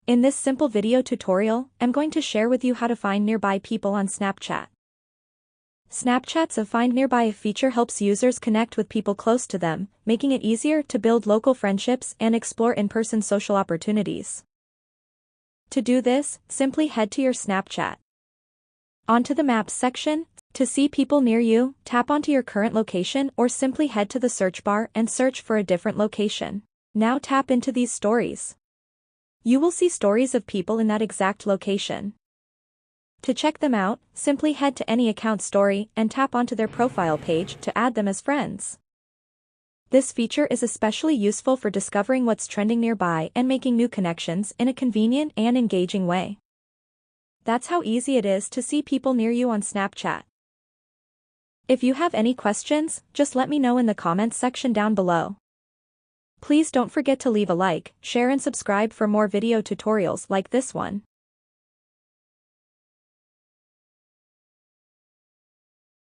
In this simple video tutorial, I'm going to share with you how to find nearby people on Snapchat. Snapchat's Find Nearby feature helps users connect with people close to them, making it easier to build local friendships and explore in-person social opportunities. To do this, simply head to your Snapchat. Onto the Maps section. To see people near you, tap onto your current location or simply head to the search bar and search for a different location. Now tap into these stories. You will see stories of people in that exact location. To check them out, simply head to any account story and tap onto their profile page to add them as friends. This feature is especially useful for discovering what's trending nearby and making new connections in a convenient and engaging way. That's how easy it is to see people near you on Snapchat. If you have any questions, just let me know in the comments section down below. Please don't forget to leave a like, share and subscribe for more video tutorials like this one.